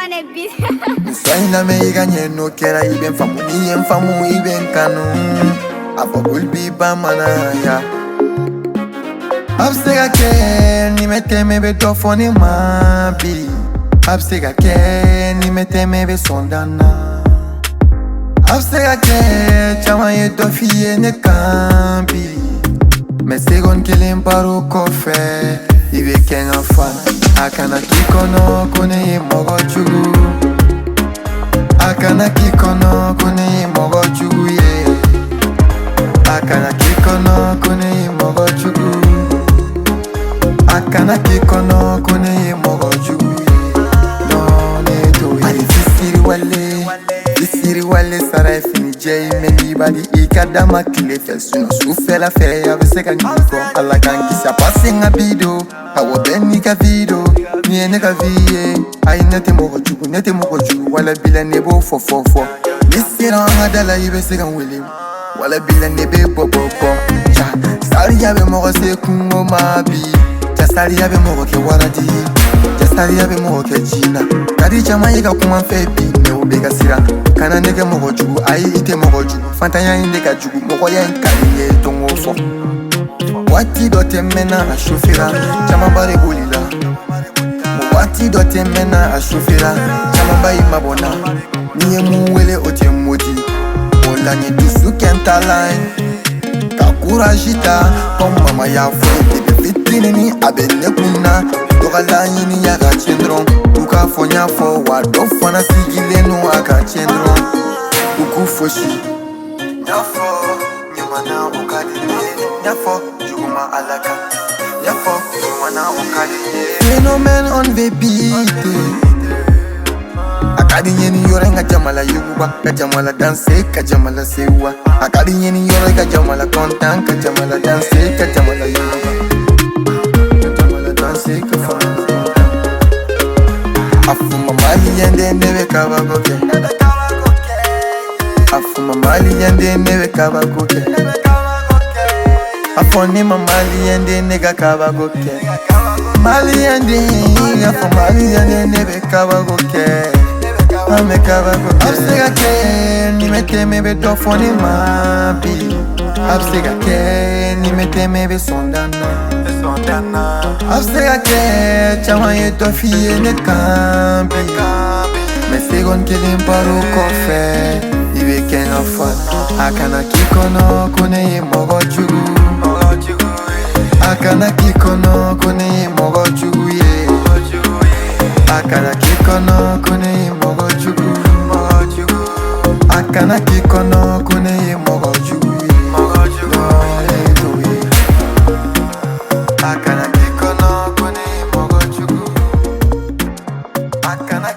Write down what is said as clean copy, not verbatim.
on a beat. Soina me iganye no kera iben famu ni en famu iben kanu. Afogul biba mana ya. Absega ke ni mete me be dofoni mabi. Absega ke ni mete me be sondana. Absega ke chama ye dofiye ne kambi. Me segon kilim paru kofe. Ibe kenga fan. Akana kikono kune mogo chugu. Akana kikono kune mogo chugu ye. Akana kikono kune mogo chugu. Akana kikono kune mogo chugu ye. No ne do ye. Ali fisiri wale sarai fini jay meni badi ikadama kile fesuno sufela fe ya beseka niko ala kankisa passing a bido awo beni ka video ni ne ka vie ai nete mogo chugu wala bila nebo fo nisira ngadala ibeseka wele wala bila nebe popo cha sari ya be mogo se kungo mabi cha sari ya be mogo ke waradi cha sari ya be mogo ke jina kadi chama yiga kuma febi ne obega sira kana nege mogo chugu ai ite mogo chugu fantanya indeka chugu mogo ya nkaliye tongo fo wati dote mena a shofira chama bare bolila wati dote mena a shofira chama bai mabona niye muwele ote modi ola ni dusu kenta line kakura jita kom mama ya fo tebe fitini ni abene kuna dokala yini ya ga chendron uka fonya fo wa do fona sigile no aka chendron uku foshi nyafo nyamana ukadile nyafo juma alaka nyafo nyamana ukadile phénomène on the beat akadi yeni yore nga jamala yuba ka jamala danse ka jamala sewa akadi yeni yore ka jamala content ka jamala danse ka jamala yuba ka jamala danse ka fana afuma mali yende nebe kabagoke afuma mali yende nebe kabagoke afoni mali yende nega kabagoke mali yende afuma mali yende nebe kabagoke ame kabagoke absega ke ni mete me be dofoni mabi absega ke ni mete me be sondana absega ke chama ye dofiye ne kambi me segon kilim paru kofe ibe kenga fan akana kikono kune mogo chugu akana kikono kune mogo chugu ye akana kikono kune mogo chugu akana kikono kune mogo chugu ye akana kikono kune mogo chugu akana